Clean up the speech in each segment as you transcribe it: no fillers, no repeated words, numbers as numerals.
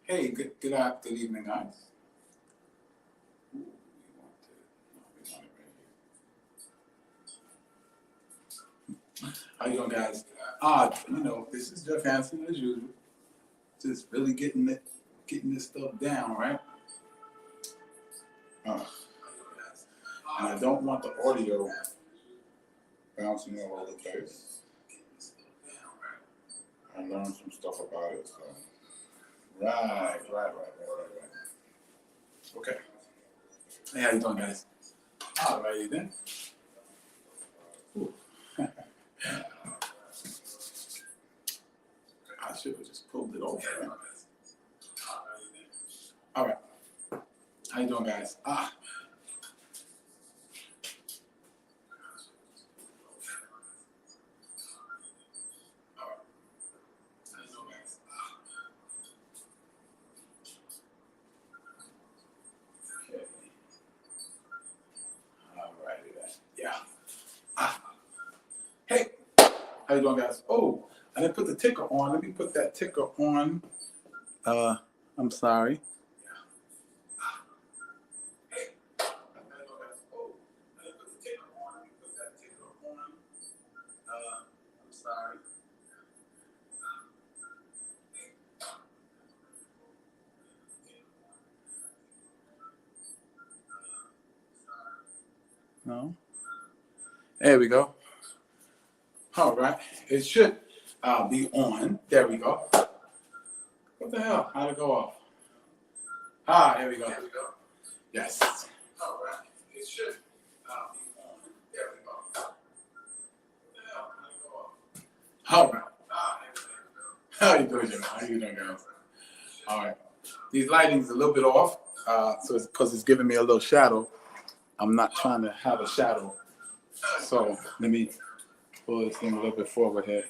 Hey, good evening, guys. Ooh, we want it right here. How you doing, guys? This is Jeff Hansen as usual. Just really getting this stuff down, right? Uh, and I don't want the audio bouncing all over the place. I learned some stuff about it. So. Right. Okay. Hey, how you doing, guys? All righty then. Ooh. I should have just pulled it over. Right? All right. How you doing, guys? Okay. All righty then. Yeah. Hey, how you doing, guys? Oh, I didn't put the ticker on. Let me put that ticker on. I'm sorry. No. There we go. All right. It should be on. There we go. What the hell? How'd it go off? Here we go. Yes. All right. It should be on. There we go. What the hell? How'd it go off? All right. How you doing, Jim? How you doing, guys? All right. These lighting's a little bit off, so it's because it's giving me a little shadow. I'm not trying to have a shadow. So let me pull this thing a little bit forward here.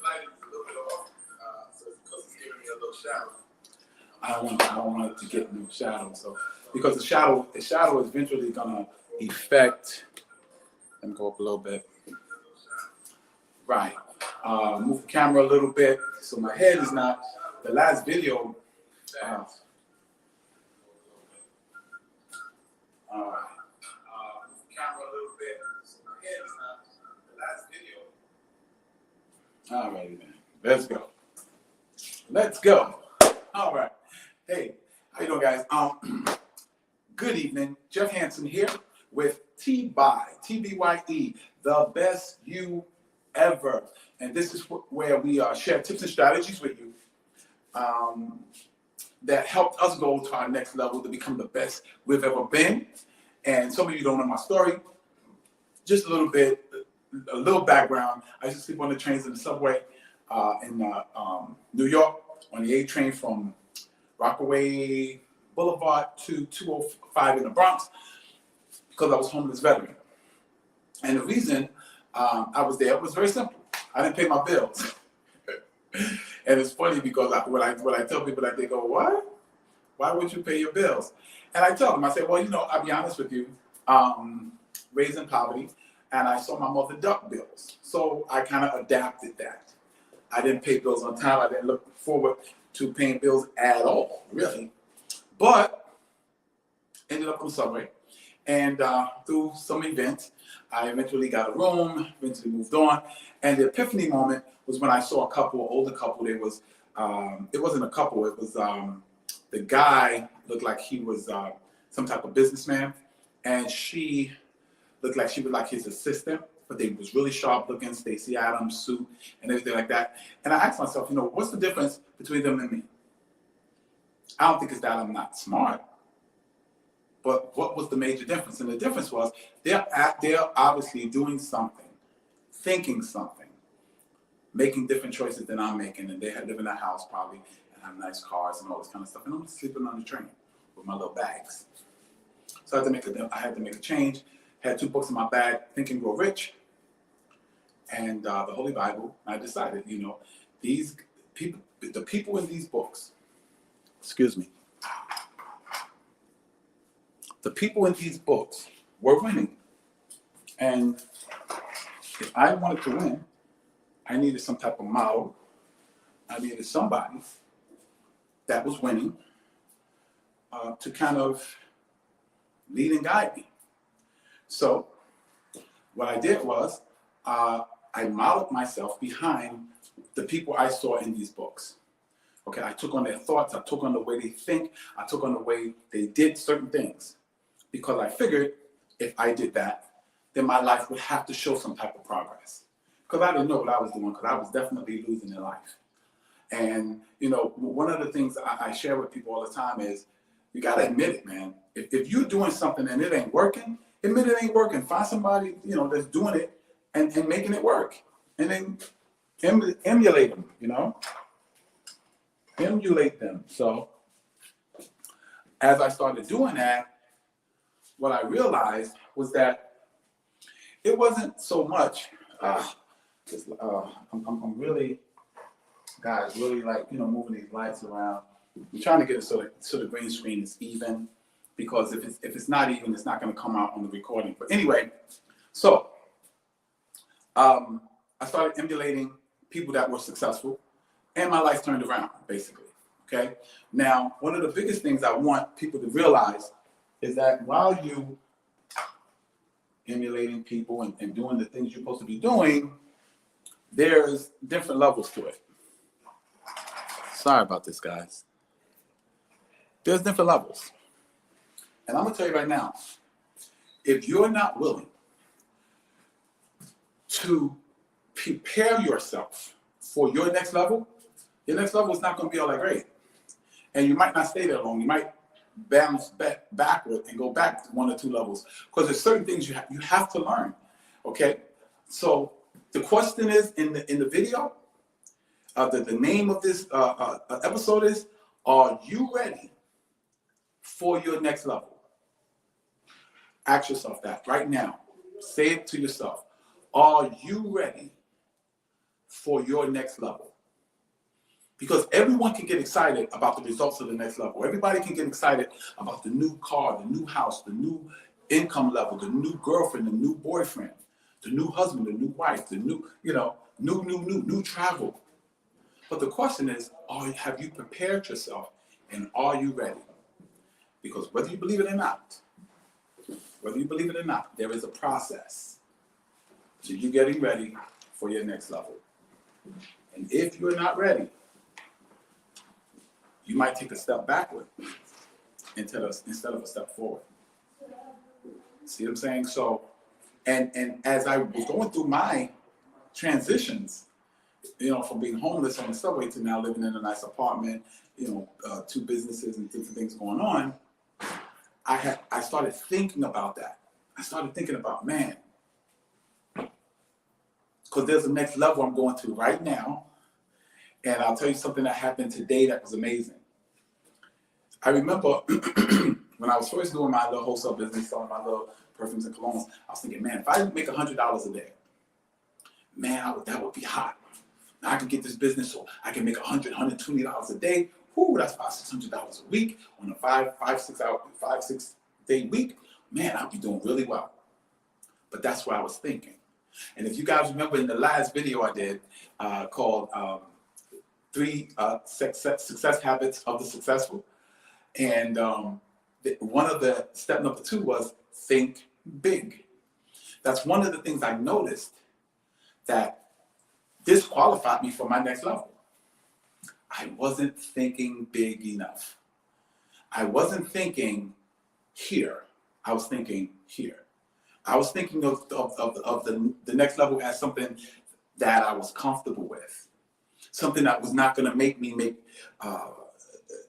I don't want it to get no shadow. So because the shadow is eventually gonna affect. Let me go up a little bit. Right. Move the camera a little bit so my head is not. The last video. Camera a little bit so my head is not. The last video. All right, then. Let's go. All right. Hey, how you doing, guys? Good evening. Jeff Hansen here with TBYE, the best you ever. And this is where we share tips and strategies with you that helped us go to our next level to become the best we've ever been. And some of you don't know my story. Just a little background. I used to sleep on the trains and the subway in New York on the A train from Rockaway Boulevard to 205 in the Bronx because I was a homeless veteran. And the reason I was there was very simple. I didn't pay my bills. And it's funny because when I tell people that, they go, "What? Why would you pay your bills?" And I tell them, I say, well, I'll be honest with you, raised in poverty, and I saw my mother duck bills. So I kind of adapted that. I didn't pay bills on time. I didn't look forward to paying bills at all, really. But ended up on the subway. And through some events, I eventually got a room, eventually moved on. And the epiphany moment was when I saw an older couple. It wasn't a couple, it was the guy looked like he was some type of businessman, and she looked like she was like his assistant, but they was really sharp looking, Stacey Adams suit and everything like that. And I asked myself, what's the difference between them and me? I don't think it's that I'm not smart, but what was the major difference? And the difference was they're obviously doing something, thinking something, making different choices than I'm making, and they live in a house probably and have nice cars and all this kind of stuff. And I'm sleeping on the train with my little bags. So I had to make a change. Had 2 books in my bag, Think and Grow Rich, and the Holy Bible. I decided, these people, the people in these books, the people in these books were winning. And if I wanted to win, I needed some type of model. I needed somebody that was winning to kind of lead and guide me. So what I did was I modeled myself behind the people I saw in these books. Okay, I took on their thoughts, I took on the way they think, I took on the way they did certain things. Because I figured if I did that, then my life would have to show some type of progress. Because I didn't know what I was doing, because I was definitely losing in life. And, you know, one of the things I share with people all the time is, you got to admit it, man. If you're doing something and it ain't working, admit it ain't working. Find somebody, you know, that's doing it and making it work. And then emulate them, you know? Emulate them. So as I started doing that, what I realized was that it wasn't so much, I'm really, guys, really like, you know, moving these lights around. I'm trying to get it so the green screen is even, because if it's not even, it's not going to come out on the recording. But anyway, so I started emulating people that were successful, and my life turned around, basically. Okay. Now, one of the biggest things I want people to realize is that while you emulating people and doing the things you're supposed to be doing, there's different levels to it. Sorry about this, guys. There's different levels. And I'm going to tell you right now, if you're not willing to prepare yourself for your next level is not going to be all that great. And you might not stay there long. You might bounce backward and go back 1 or 2 levels, because there's certain things you have to learn. Okay, so the question is in the video, the name of this episode is, are you ready for your next level? Ask yourself that right now. Say it to yourself. Are you ready for your next level? Because everyone can get excited about the results of the next level. Everybody can get excited about the new car, the new house, the new income level, the new girlfriend, the new boyfriend, the new husband, the new wife, the new, new travel. But the question is, have you prepared yourself, and are you ready? Because whether you believe it or not, there is a process to you getting ready for your next level. And if you're not ready, you might take a step backward instead of a step forward. See what I'm saying? So, and as I was going through my transitions, from being homeless on the subway to now living in a nice apartment, 2 businesses and different things going on, I started thinking about that. I started thinking about, man, because there's a next level I'm going to right now. And I'll tell you something that happened today that was amazing. I remember when I was first doing my little wholesale business, selling my little perfumes and colognes, I was thinking, man, if I make $100 a day, man, that would be hot. Now I can get this business so I can make $100, $120 a day. Whoo, that's $500, $600 a week on a 5-6 day week. Man, I'll be doing really well. But that's what I was thinking. And if you guys remember in the last video I did called 3 Success Habits of the Successful, and one of the step number 2 was think big. That's one of the things I noticed that disqualified me for my next level. I wasn't thinking big enough. I wasn't thinking here. I was thinking here. I was thinking of the next level as something that I was comfortable with, something that was not going to make me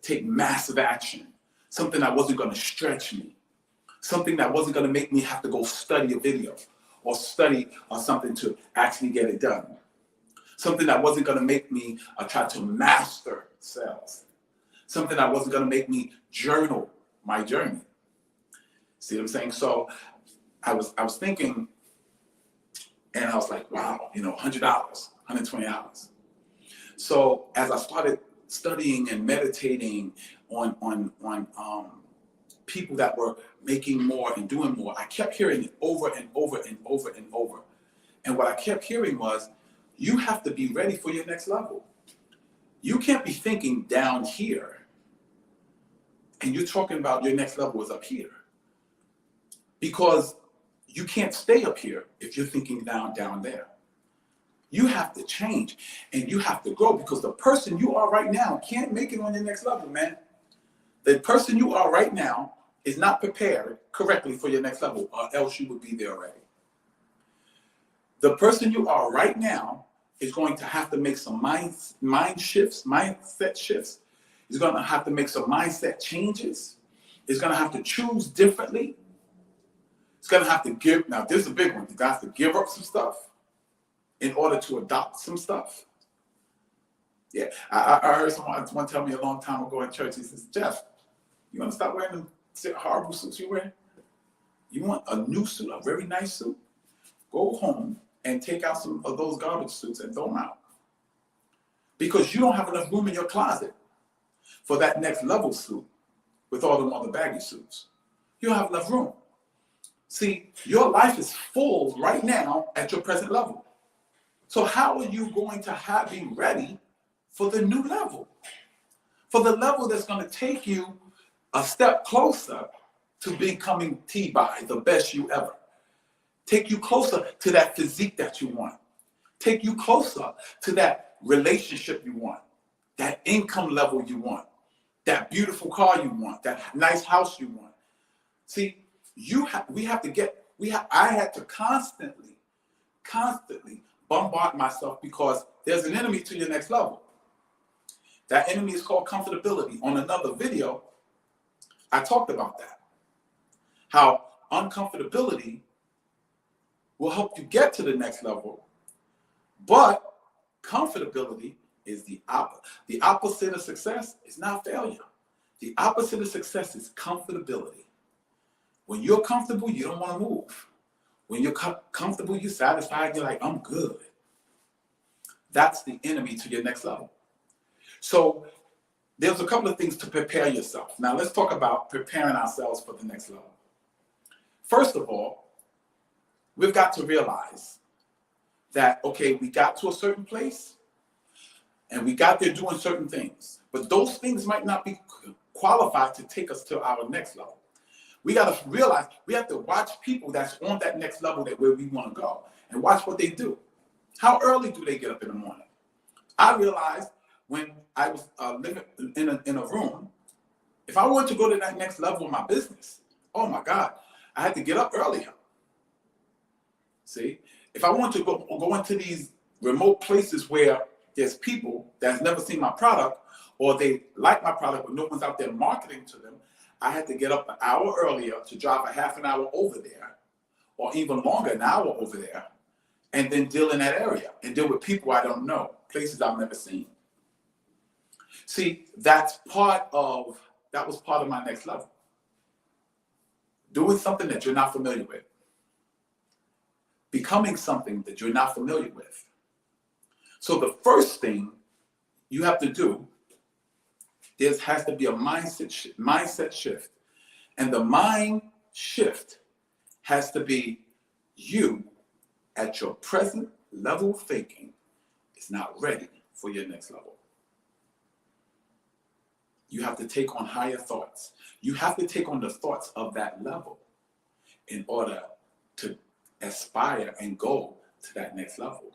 take massive action, something that wasn't going to stretch me, something that wasn't going to make me have to go study a video or study something to actually get it done, something that wasn't going to make me try to master sales, something that wasn't going to make me journal my journey. See what I'm saying? So I was thinking, and I was like, wow, $100, $120. So as I started studying and meditating on people that were making more and doing more, I kept hearing it over and over and over and over. And what I kept hearing was, you have to be ready for your next level. You can't be thinking down here And you're talking about your next level is up here. Because you can't stay up here if you're thinking down there. You have to change and you have to grow, because the person you are right now can't make it on your next level, man. The person you are right now is not prepared correctly for your next level, or else you would be there already. The person you are right now is going to have to make some mindset shifts. He's going to have to make some mindset changes. He's going to have to choose differently. He's going to have to give. Now, this is a big one. He's going to have to give up some stuff in order to adopt some stuff. Yeah, I heard someone tell me a long time ago in church. He says, Jeff, you want to stop wearing the horrible suits you wear? You want a new suit, a very nice suit? Go home and take out some of those garbage suits and throw them out. Because you don't have enough room in your closet for that next level suit with all them other baggy suits. You don't have enough room. See, your life is full right now at your present level. So how are you going to be ready for the new level? For the level that's going to take you a step closer to becoming TBYE, the best you ever. Take you closer to that physique that you want. Take you closer to that relationship you want, that income level you want, that beautiful car you want, that nice house you want. See, I had to constantly bombard myself, because there's an enemy to your next level. That enemy is called comfortability. On another video, I talked about that. How uncomfortability will help you get to the next level, but comfortability is the opposite. The opposite of success is not failure. The opposite of success is comfortability. When you're comfortable, you don't want to move. When you're comfortable, you're satisfied, you're like, I'm good. That's the enemy to your next level. So there's a couple of things to prepare yourself. Now let's talk about preparing ourselves for the next level. First of all, we've got to realize that, okay, we got to a certain place and we got there doing certain things, but those things might not be qualified to take us to our next level. We got to realize we have to watch people that's on that next level where we want to go, and watch what they do. How early do they get up in the morning? I realized when I was living in a room, if I wanted to go to that next level of my business, oh my God, I had to get up earlier. See, if I want to go into these remote places where there's people that's never seen my product, or they like my product but no one's out there marketing to them, I had to get up an hour earlier to drive a half an hour over there, or even longer, an hour over there, and then deal in that area and deal with people I don't know, places I've never seen. See, that was part of my next level. Doing something that you're not familiar with. Becoming something that you're not familiar with. So the first thing you have to do, there has to be a mindset shift. And the mind shift has to be you at your present level of thinking is not ready for your next level. You have to take on higher thoughts. You have to take on the thoughts of that level in order to aspire and go to that next level.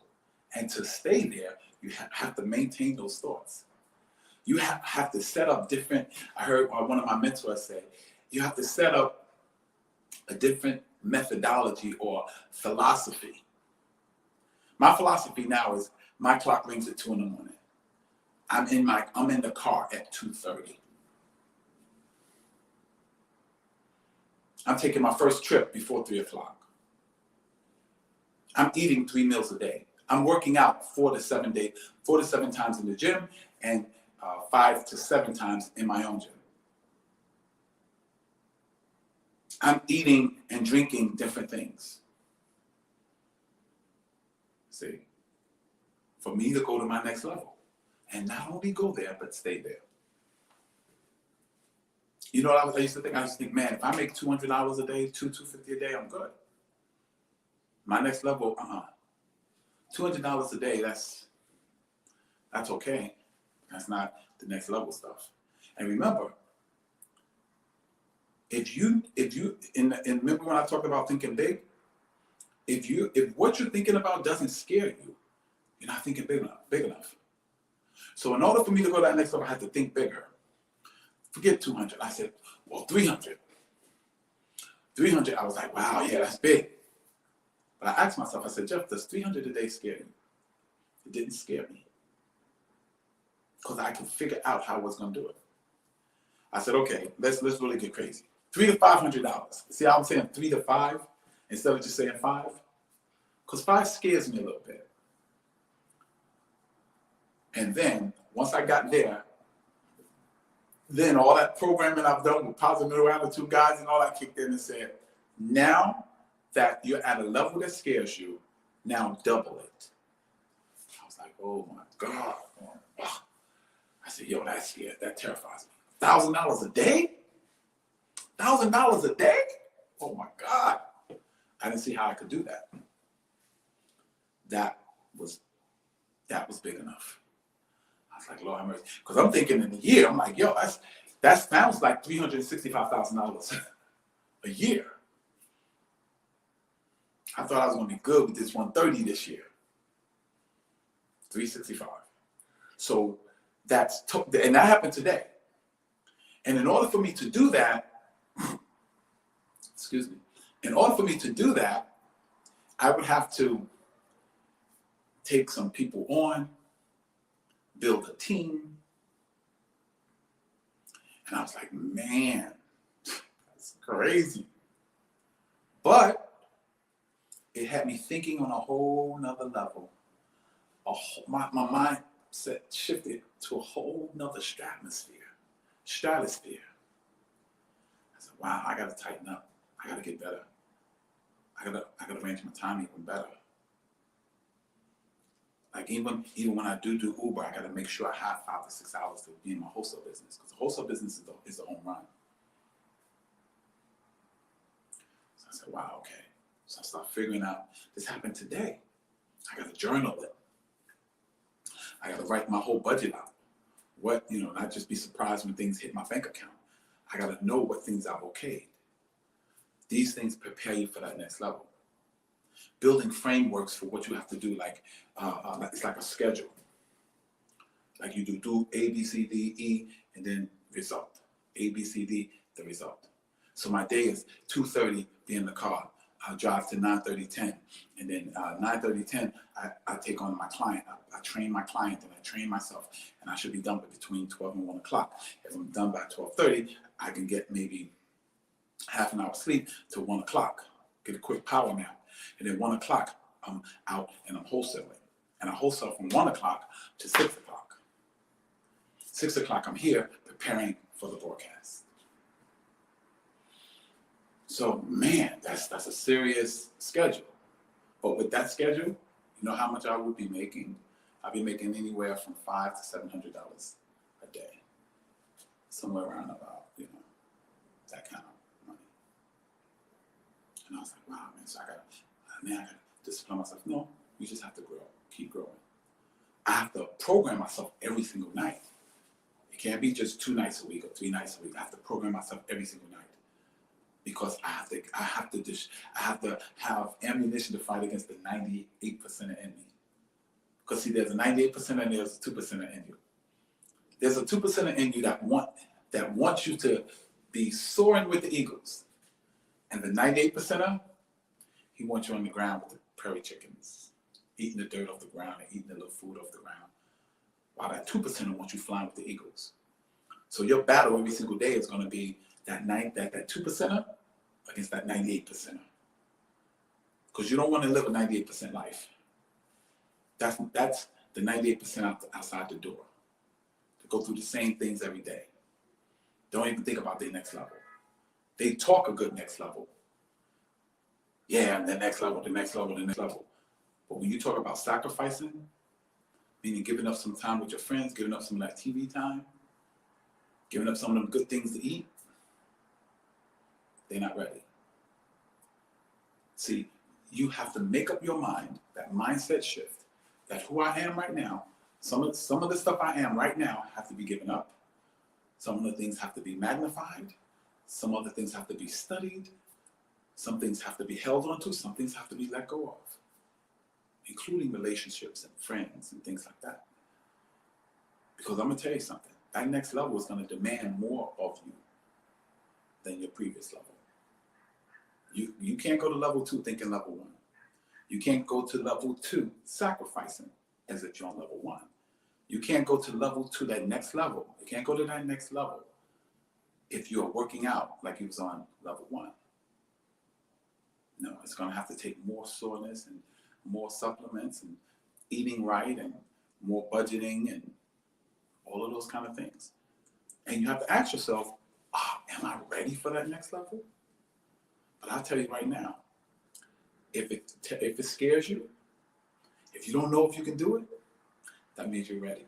And to stay there, you have to maintain those thoughts. You have to set up different, I heard one of my mentors say, you have to set up a different methodology or philosophy. My philosophy now is my clock rings at 2 a.m. I'm in the car at 2:30. I'm taking my first trip before 3 o'clock. I'm eating 3 meals a day. I'm working out 4 to 7 times in the gym, and 5 to 7 times in my own gym. I'm eating and drinking different things. See, for me to go to my next level, and not only go there, but stay there. You know what I used to think? I used to think, man, if I make $200 a day, $250 a day, I'm good. My next level, $200 a day, that's okay. That's not the next level stuff. And remember, and remember when I talked about thinking big, if what you're thinking about doesn't scare you, you're not thinking big enough. So in order for me to go to that next level, I had to think bigger. Forget 200. I said, well, 300. 300, I was like, wow, yeah, that's big. But I asked myself, I said, Jeff, does 300 a day scare you? It didn't scare me. Because I could figure out how I was going to do it. I said, okay, let's really get crazy. $300 to $500. See how I'm saying 3 to 5 instead of just saying 5? Because 5 scares me a little bit. And then once I got there, then all that programming I've done with positive mental attitude guys and all that kicked in and said, now that you're at a level that scares you, now double it. I was like, oh my God. I said, yo, that's scared. That terrifies me. $1,000 a day? $1,000 a day? Oh my God. I didn't see how I could do that. That was big enough. I was like, Lord have mercy. Because I'm thinking in a year, I'm like, yo, that sounds like $365,000 a year. I thought I was going to be good with this 130 this year. 365. So and that happened today. And in order for me to do that, excuse me, in order for me to do that, I would have to take some people on, build a team. And I was like, man, that's crazy. But it had me thinking on a whole nother level. My mindset shifted to a whole nother stratosphere. I said, wow, I gotta tighten up. I gotta get better. I gotta arrange my time even better. Like even when I do Uber, I gotta make sure I have 5 to 6 hours to be in my wholesale business, because the wholesale business is the home run. So I said, wow, okay. So I started figuring out, this happened today. I gotta journal it. I gotta write my whole budget out. Not just be surprised when things hit my bank account. I gotta know what things I've okayed. These things prepare you for that next level. Building frameworks for what you have to do, it's like a schedule. Like you do A, B, C, D, E, and then result. A, B, C, D, the result. So my day is 2:30, be in the car. I drive to 9:30, 10. And then 9:30, 10, I take on my client. I train my client and I train myself. And I should be done between 12 and 1 o'clock. If I'm done by 12:30, I can get maybe half an hour sleep to 1 o'clock. Get a quick power nap. And then 1 o'clock, I'm out and I'm wholesaling. And I wholesale from 1 o'clock to 6 o'clock. 6 o'clock, I'm here preparing for the broadcast. So, man, that's a serious schedule. But with that schedule, you know how much I would be making? I'd be making anywhere from $500 to $700 a day. Somewhere around about, that kind of money. And I was like, wow, man, so I gotta discipline myself. No, you just have to grow, keep growing. I have to program myself every single night. It can't be just 2 nights a week or 3 nights a week. I have to program myself every single night. Because I have to have ammunition to fight against the 98% of enemy. Because see, there's a 98% and there's a 2% in you. There's a 2% in you that wants you to be soaring with the eagles. And the 98%er, he wants you on the ground with the prairie chickens, eating the dirt off the ground and eating the little food off the ground. While that 2%er wants you flying with the eagles. So your battle every single day is going to be that 2%er against that 98%er. Because you don't want to live a 98% life. That's the 98% outside the door. To go through the same things every day. Don't even think about their next level. They talk a good next level. Yeah, the next level, the next level, the next level. But when you talk about sacrificing, meaning giving up some time with your friends, giving up some of that TV time, giving up some of them good things to eat, they're not ready. See, you have to make up your mind, that mindset shift, that who I am right now, some of the stuff I am right now have to be given up. Some of the things have to be magnified. Some other things have to be studied. Some things have to be held onto. Some things have to be let go of, including relationships and friends and things like that. Because I'm going to tell you something. That next level is going to demand more of you than your previous level. You can't go to level 2 thinking level 1. You can't go to level 2 sacrificing as if you're on level 1. You can't go to level 2, that next level. You can't go to that next level if you're working out like you was on level 1. No, it's going to have to take more soreness and more supplements and eating right and more budgeting and all of those kind of things. And you have to ask yourself, am I ready for that next level? But I'll tell you right now, if it scares you, if you don't know if you can do it, that means you're ready.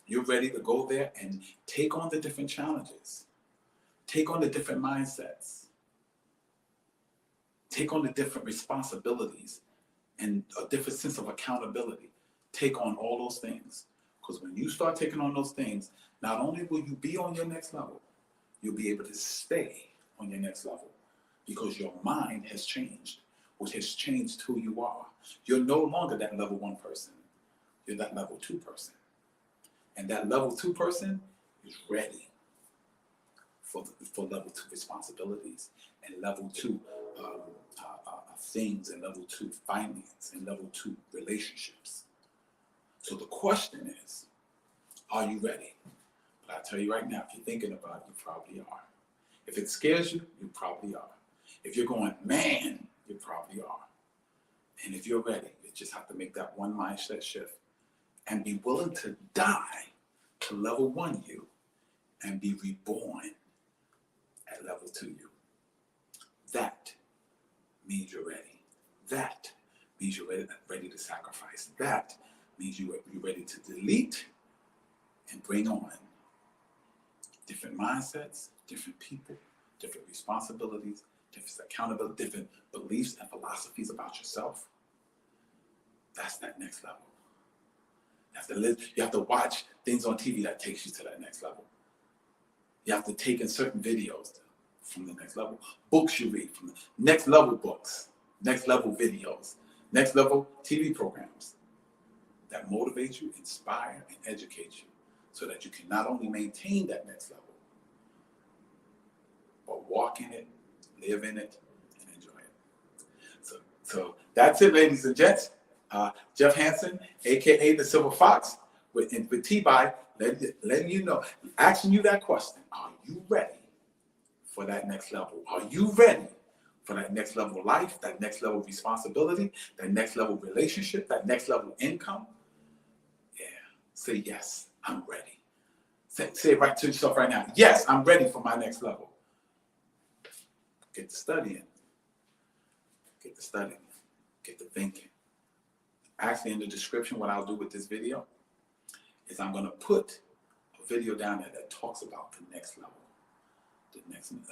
You're ready to go there and take on the different challenges, take on the different mindsets, take on the different responsibilities and a different sense of accountability. Take on all those things. Because when you start taking on those things, not only will you be on your next level, you'll be able to stay on your next level because your mind has changed, which has changed who you are. You're no longer that level 1 person. You're that level 2 person. And that level 2 person is ready for level 2 responsibilities and level 2 things and level 2 finance and level 2 relationships. So the question is, are you ready? But I tell you right now, if you're thinking about it, you probably are. If it scares you, you probably are. If you're going, man, you probably are. And if you're ready, you just have to make that one mindset shift and be willing to die to level 1 you and be reborn at level 2 you. That means you're ready. That means you're ready to sacrifice. That means you're ready to delete and bring on different mindsets, different people, different responsibilities, different accountability, different beliefs and philosophies about yourself. That's that next level. You have to watch things on TV that takes you to that next level. You have to take in certain videos from the next level. Books you read from the next level books, next level videos, next level TV programs that motivate you, inspire, and educate you so that you can not only maintain that next level, but walk in it, live in it, and enjoy it. So that's it, ladies and gents. Jeff Hansen, a.k.a. the Silver Fox, with TBYE, letting you know, asking you that question. Are you ready for that next level? Are you ready for that next level of life, that next level of responsibility, that next level of relationship, that next level of income? Yeah, say yes, I'm ready. Say it right to yourself right now. Yes, I'm ready for my next level. Get to studying. Get to studying. Get to thinking. Actually, in the description, what I'll do with this video is I'm going to put a video down there that talks about the next level, the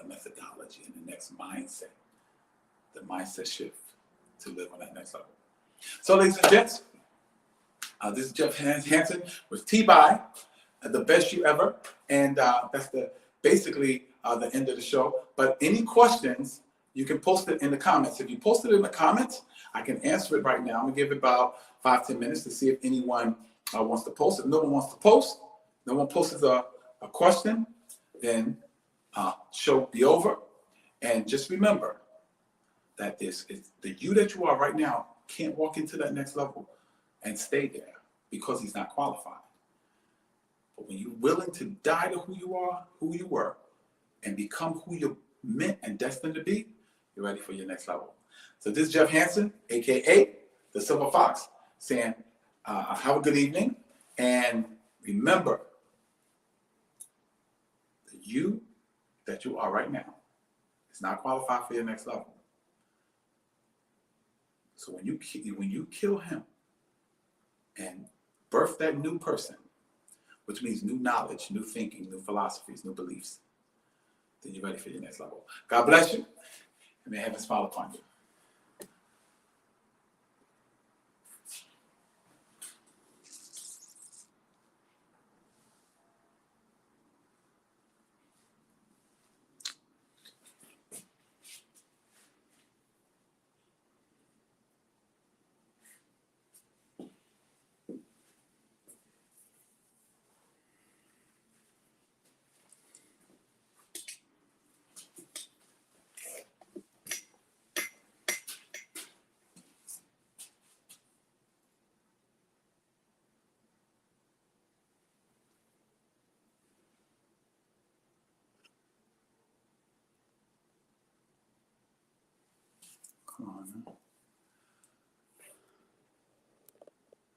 methodology, and the next mindset, the mindset shift to live on that next level. So, ladies and gents, this is Jeff Hansen with TBYE, the best you ever, and that's basically the end of the show. But any questions, you can post it in the comments. If you post it in the comments, I can answer it right now. I'm going to give it about 5-10 minutes to see if anyone wants to post. If no one wants to post, no one posts a question, then show be over. And just remember that the you that you are right now can't walk into that next level and stay there because he's not qualified. But when you're willing to die to who you are, who you were, and become who you're meant and destined to be, you're ready for your next level. So this is Jeff Hansen, a.k.a. the Silver Fox, saying have a good evening. And remember, the you that you are right now is not qualified for your next level. So when you kill him and birth that new person, which means new knowledge, new thinking, new philosophies, new beliefs, then you're ready for your next level. God bless you, and may heaven smile upon you.